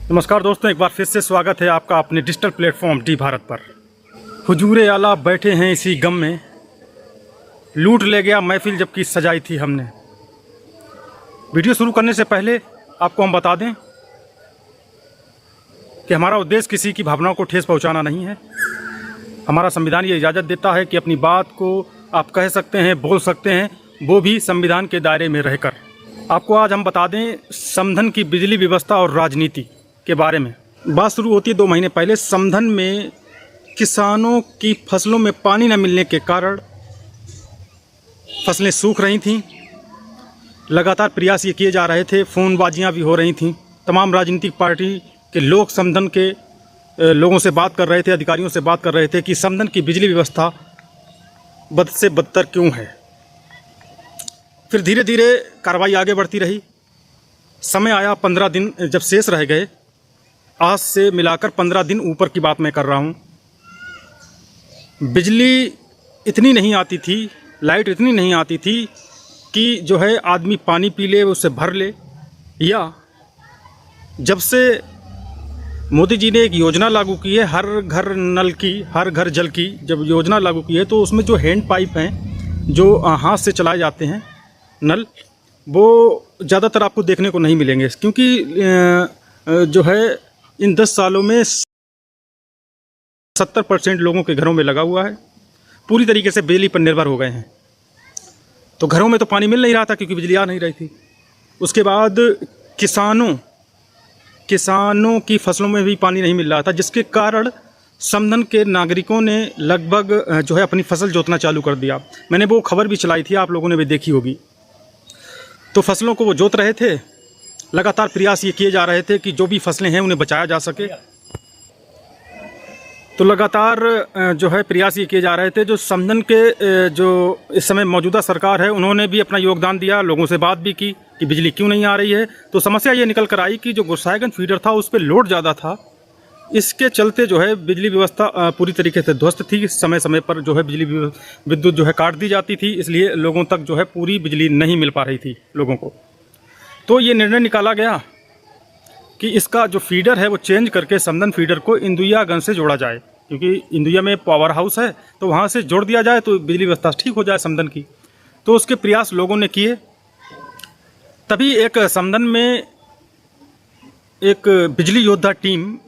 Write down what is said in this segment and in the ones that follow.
नमस्कार दोस्तों, एक बार फिर से स्वागत है आपका अपने डिजिटल प्लेटफॉर्म डी भारत पर। हुजूरे आला बैठे हैं इसी गम में, लूट ले गया महफिल जबकि सजाई थी हमने। वीडियो शुरू करने से पहले आपको हम बता दें कि हमारा उद्देश्य किसी की भावनाओं को ठेस पहुंचाना नहीं है। हमारा संविधान ये इजाज़त देता है कि अपनी बात को आप कह सकते हैं, बोल सकते हैं, वो भी संविधान के दायरे में रहकर। आपको आज हम बता दें समधन की बिजली व्यवस्था और राजनीति के बारे में। बात शुरू होती है 2 महीने पहले। समधन में किसानों की फसलों में पानी न मिलने के कारण फसलें सूख रही थीं। लगातार प्रयास ये किए जा रहे थे, फ़ोनबाजियाँ भी हो रही थीं। तमाम राजनीतिक पार्टी के लोग समधन के लोगों से बात कर रहे थे, अधिकारियों से बात कर रहे थे कि समधन की बिजली व्यवस्था बद से बदतर क्यों है। फिर धीरे धीरे कार्रवाई आगे बढ़ती रही। समय आया 15 दिन जब शेष रह गए, आज से मिलाकर 15 दिन ऊपर की बात मैं कर रहा हूँ। बिजली इतनी नहीं आती थी, लाइट इतनी नहीं आती थी कि जो है आदमी पानी पी ले, उसे भर ले। या जब से मोदी जी ने एक योजना लागू की है, हर घर नल की, हर घर जल की, जब योजना लागू की है तो उसमें जो हैंड पाइप हैं, जो हाथ से चलाए जाते हैं नल, वो ज़्यादातर आपको देखने को नहीं मिलेंगे, क्योंकि जो है इन 10 सालों में 70% लोगों के घरों में लगा हुआ है। पूरी तरीके से बिजली पर निर्भर हो गए हैं। तो घरों में तो पानी मिल नहीं रहा था क्योंकि बिजली आ नहीं रही थी। उसके बाद किसानों की फसलों में भी पानी नहीं मिल रहा था, जिसके कारण समधन के नागरिकों ने लगभग जो है अपनी फसल जोतना चालू कर दिया। मैंने वो खबर भी चलाई थी, आप लोगों ने भी देखी होगी। तो फसलों को वो जोत रहे थे। लगातार प्रयास ये किए जा रहे थे कि जो भी फसलें हैं उन्हें बचाया जा सके। तो लगातार जो है प्रयास ये किए जा रहे थे। जो समधन के जो इस समय मौजूदा सरकार है, उन्होंने भी अपना योगदान दिया, लोगों से बात भी की कि बिजली क्यों नहीं आ रही है। तो समस्या ये निकल कर आई कि जो गोसाईगंज फीडर था उस पर लोड ज़्यादा था। इसके चलते जो है बिजली व्यवस्था पूरी तरीके से ध्वस्त थी। समय समय पर जो है विद्युत जो है काट दी जाती थी, इसलिए लोगों तक जो है पूरी बिजली नहीं मिल पा रही थी लोगों को। तो ये निर्णय निकाला गया कि इसका जो फीडर है वो चेंज करके समधन फीडर को इंदुइयागंज से जोड़ा जाए, क्योंकि इंदुइया में पावर हाउस है, तो वहाँ से जोड़ दिया जाए तो बिजली व्यवस्था ठीक हो जाए समधन की। तो उसके प्रयास लोगों ने किए। तभी एक समधन में एक बिजली योद्धा टीम,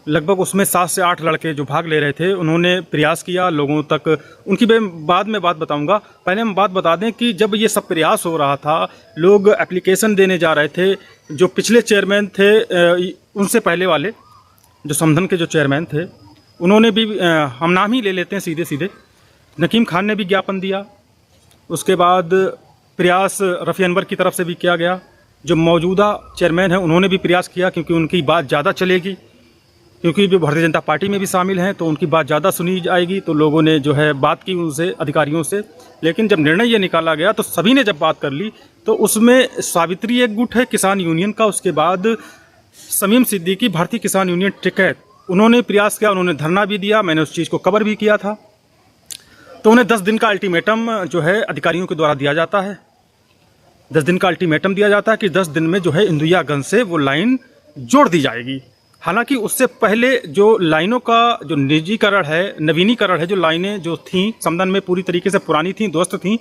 लगभग उसमें 7 से 8 लड़के जो भाग ले रहे थे, उन्होंने प्रयास किया लोगों तक। उनकी मैं बाद में बात बताऊंगा। पहले हम बात बता दें कि जब ये सब प्रयास हो रहा था, लोग एप्लीकेशन देने जा रहे थे। जो पिछले चेयरमैन थे, उनसे पहले वाले जो समधन के जो चेयरमैन थे, उन्होंने भी, हम नाम ही ले लेते हैं सीधे सीधे, नकीम खान ने भी ज्ञापन दिया। उसके बाद प्रयास रफ़ी अनवर की तरफ से भी किया गया। जो मौजूदा चेयरमैन हैं उन्होंने भी प्रयास किया, क्योंकि उनकी बात ज़्यादा चलेगी, क्योंकि वो भारतीय जनता पार्टी में भी शामिल हैं, तो उनकी बात ज़्यादा सुनी जाएगी। तो लोगों ने जो है बात की उनसे, अधिकारियों से। लेकिन जब निर्णय ये निकाला गया तो सभी ने जब बात कर ली, तो उसमें सावित्री एक गुट है किसान यूनियन का, उसके बाद शमीम सिद्दीकी भारतीय किसान यूनियन टिकैत, उन्होंने प्रयास किया, उन्होंने धरना भी दिया। मैंने उस चीज़ को कवर भी किया था। तो उन्हें 10 दिन का अल्टीमेटम जो है अधिकारियों के द्वारा दिया जाता है। 10 दिन का अल्टीमेटम दिया जाता है कि 10 दिन में जो है इंदुइयागंज से वो लाइन जोड़ दी जाएगी। हालांकि उससे पहले जो लाइनों का जो निजीकरण है, नवीनीकरण है, जो लाइनें जो थीं समधन में पूरी तरीके से पुरानी थीं, ध्वस्त थीं,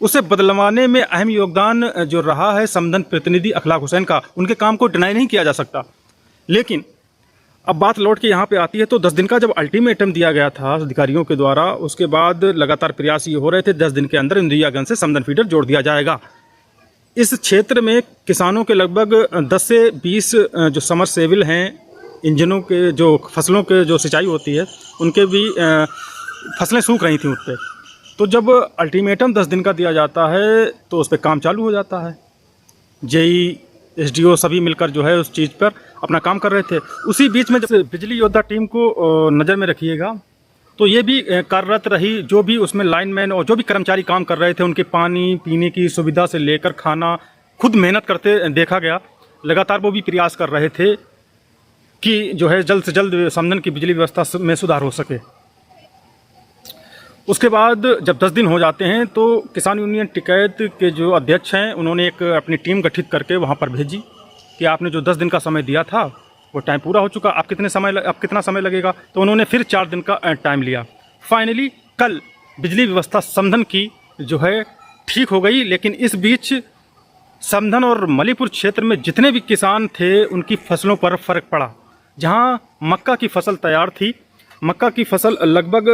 उसे बदलवाने में अहम योगदान जो रहा है समधन प्रतिनिधि अखलाक हुसैन का। उनके काम को डिनाई नहीं किया जा सकता। लेकिन अब बात लौट के यहाँ पे आती है। तो 10 दिन का जब अल्टीमेटम दिया गया था अधिकारियों के द्वारा, उसके बाद लगातार प्रयास ये हो रहे थे 10 दिन के अंदर इंदुइयागंज से समधन फीडर जोड़ दिया जाएगा। इस क्षेत्र में किसानों के लगभग 10 से 20 जो समरसेबिल हैं, इंजनों के जो फसलों के जो सिंचाई होती है, उनके भी फसलें सूख रही थी उस पर। तो जब अल्टीमेटम 10 दिन का दिया जाता है तो उस पर काम चालू हो जाता है। जेई, एसडीओ सभी मिलकर जो है उस चीज़ पर अपना काम कर रहे थे। उसी बीच में जब बिजली योद्धा टीम को नज़र में रखिएगा, तो ये भी कार्यरत रही। जो भी उसमें लाइनमैन और जो भी कर्मचारी काम कर रहे थे, उनके पानी पीने की सुविधा से लेकर खाना, खुद मेहनत करते देखा गया। लगातार वो भी प्रयास कर रहे थे कि जो है जल्द से जल्द समधन की बिजली व्यवस्था में सुधार हो सके। उसके बाद जब 10 दिन हो जाते हैं तो किसान यूनियन टिकैत के जो अध्यक्ष हैं, उन्होंने एक अपनी टीम गठित करके वहाँ पर भेजी। कि आपने जो 10 दिन का समय दिया था वो टाइम पूरा हो चुका, अब कितना समय लगेगा। तो उन्होंने फिर 4 दिन का टाइम लिया। फाइनली कल बिजली व्यवस्था समधन की जो है ठीक हो गई, लेकिन इस बीच समधन और मलीपुर क्षेत्र में जितने भी किसान थे उनकी फसलों पर फर्क पड़ा। जहां मक्का की फसल तैयार थी, मक्का की फसल लगभग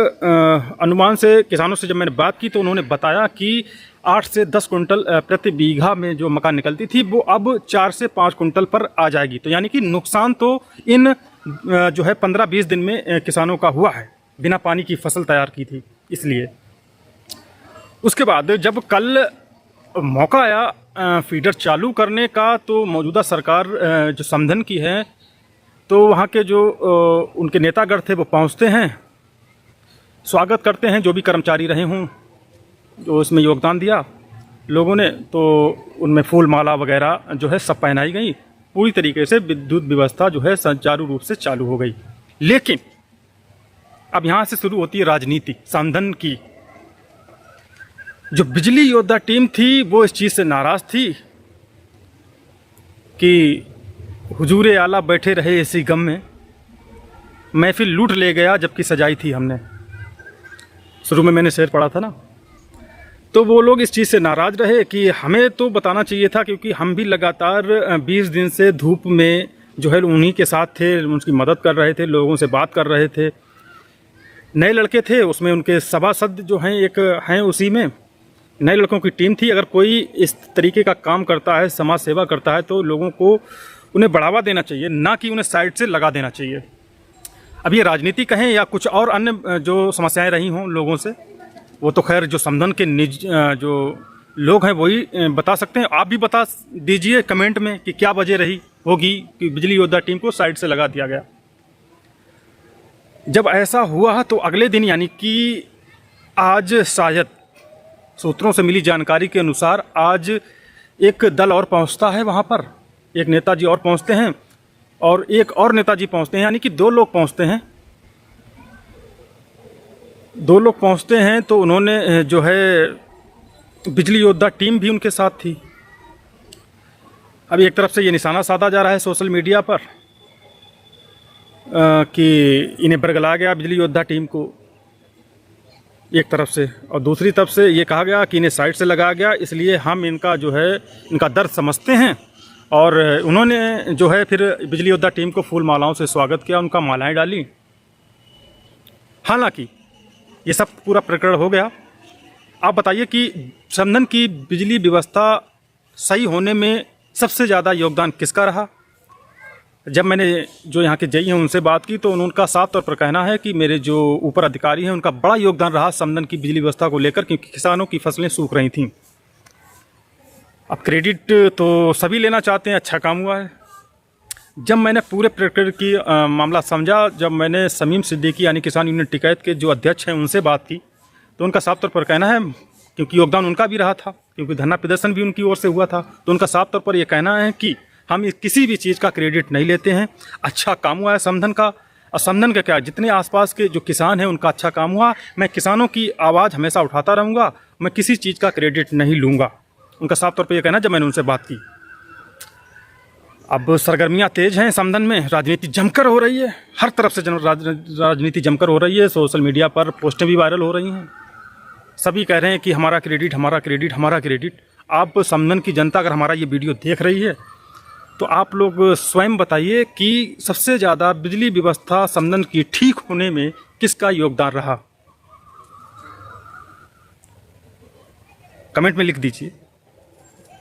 अनुमान से किसानों से जब मैंने बात की तो उन्होंने बताया कि 8 से 10 कुंटल प्रति बीघा में जो मक्का निकलती थी वो अब 4 से 5 कुंटल पर आ जाएगी। तो यानी कि नुकसान तो इन जो है 15-20 दिन में किसानों का हुआ है, बिना पानी की फसल तैयार की थी इसलिए। उसके बाद जब कल मौका आया फीडर चालू करने का, तो मौजूदा सरकार जो समधन की है, तो वहाँ के जो उनके नेतागढ़ थे वो पहुँचते हैं, स्वागत करते हैं, जो भी कर्मचारी रहे हों जो इसमें योगदान दिया लोगों ने, तो उनमें फूल माला वगैरह जो है सब पहनाई गई। पूरी तरीके से विद्युत व्यवस्था जो है सुचारू रूप से चालू हो गई। लेकिन अब यहाँ से शुरू होती है राजनीति समधन की। जो बिजली योद्धा टीम थी वो इस चीज़ से नाराज़ थी कि हुजूरे आला बैठे रहे इसी गम में, महफिल लूट ले गया जबकि सजाई थी हमने। शुरू में मैंने शेर पढ़ा था ना, तो वो लोग इस चीज़ से नाराज़ रहे कि हमें तो बताना चाहिए था, क्योंकि हम भी लगातार 20 दिन से धूप में जो है उन्हीं के साथ थे, उनकी मदद कर रहे थे, लोगों से बात कर रहे थे। नए लड़के थे उसमें, उनके सभासद जो हैं एक हैं, उसी में नए लड़कों की टीम थी। अगर कोई इस तरीके का काम करता है, समाज सेवा करता है, तो लोगों को उन्हें बढ़ावा देना चाहिए, ना कि उन्हें साइड से लगा देना चाहिए। अब ये राजनीति कहें या कुछ और अन्य जो समस्याएं रही हों लोगों से, वो तो खैर जो समधन के निज जो लोग हैं वही बता सकते हैं। आप भी बता दीजिए कमेंट में कि क्या वजह रही होगी कि बिजली योद्धा टीम को साइड से लगा दिया गया। जब ऐसा हुआ तो अगले दिन यानी कि आज, शायद सूत्रों से मिली जानकारी के अनुसार, आज एक दल और पहुंचता है वहां पर, एक नेताजी और पहुंचते हैं और एक और नेताजी पहुंचते हैं, यानी कि 2 लोग पहुंचते हैं। 2 लोग पहुंचते हैं तो उन्होंने जो है बिजली योद्धा टीम भी उनके साथ थी। अभी एक तरफ से ये निशाना साधा जा रहा है सोशल मीडिया पर कि इन्हें बरगला गया बिजली योद्धा टीम को एक तरफ से, और दूसरी तरफ से ये कहा गया कि इन्हें साइड से लगाया गया, इसलिए हम इनका जो है इनका दर्द समझते हैं। और उन्होंने जो है फिर बिजली योद्धा टीम को फूल मालाओं से स्वागत किया, उनका मालाएं डाली। हालांकि ये सब पूरा प्रकरण हो गया। आप बताइए कि समधन की बिजली व्यवस्था सही होने में सबसे ज़्यादा योगदान किसका रहा? जब मैंने जो यहाँ के जई हैं उनसे बात की तो उनका साफ तौर पर कहना है कि मेरे जो ऊपर अधिकारी हैं उनका बड़ा योगदान रहा समधन की बिजली व्यवस्था को लेकर, क्योंकि किसानों की फसलें सूख रही थीं। अब क्रेडिट तो सभी लेना चाहते हैं, अच्छा काम हुआ है। जब मैंने पूरे प्रकरण की मामला समझा, जब मैंने शमीम सिद्दीकी यानी किसान यूनियन टिकैत के जो अध्यक्ष हैं उनसे बात की, तो उनका साफ तौर पर कहना है, क्योंकि योगदान उनका भी रहा था, क्योंकि धरना प्रदर्शन भी उनकी ओर से हुआ था, तो उनका साफ तौर पर यह कहना है कि हम किसी भी चीज़ का क्रेडिट नहीं लेते हैं, अच्छा काम हुआ है समधन का। और समधन का क्या, जितने आसपास के जो किसान हैं उनका अच्छा काम हुआ। मैं किसानों की आवाज़ हमेशा उठाता रहूँगा, मैं किसी चीज़ का क्रेडिट नहीं लूँगा, उनका साफ तौर पर यह कहना जब मैंने उनसे बात की। अब सरगर्मियाँ तेज़ हैं समधन में, राजनीति जमकर हो रही है, हर तरफ से राजनीति जमकर हो रही है। सोशल मीडिया पर पोस्टें भी वायरल हो रही हैं, सभी कह रहे हैं कि हमारा क्रेडिट, हमारा क्रेडिट, हमारा क्रेडिट। आप समधन की जनता अगर हमारा ये वीडियो देख रही है तो आप लोग स्वयं बताइए कि सबसे ज़्यादा बिजली व्यवस्था समधन की ठीक होने में किसका योगदान रहा, कमेंट में लिख दीजिए।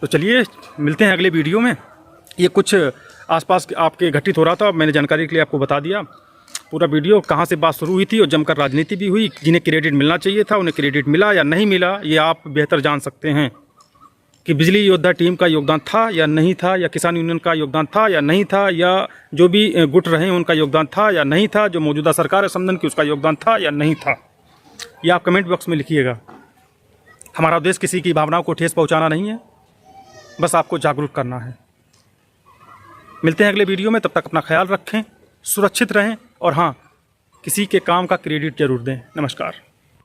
तो चलिए मिलते हैं अगले वीडियो में। ये कुछ आसपास आपके घटित हो रहा था, मैंने जानकारी के लिए आपको बता दिया पूरा वीडियो, कहाँ से बात शुरू हुई थी और जमकर राजनीति भी हुई। जिन्हें क्रेडिट मिलना चाहिए था उन्हें क्रेडिट मिला या नहीं मिला, ये आप बेहतर जान सकते हैं कि बिजली योद्धा टीम का योगदान था या नहीं था, या किसान यूनियन का योगदान था या नहीं था, या जो भी गुट रहे उनका योगदान था या नहीं था, जो मौजूदा सरकार है समधन की उसका योगदान था या नहीं था, ये आप कमेंट बॉक्स में लिखिएगा। हमारा उद्देश्य किसी की भावनाओं को ठेस पहुँचाना नहीं है, बस आपको जागरूक करना है। मिलते हैं अगले वीडियो में, तब तक अपना ख्याल रखें, सुरक्षित रहें और हाँ, किसी के काम का क्रेडिट जरूर दें। नमस्कार।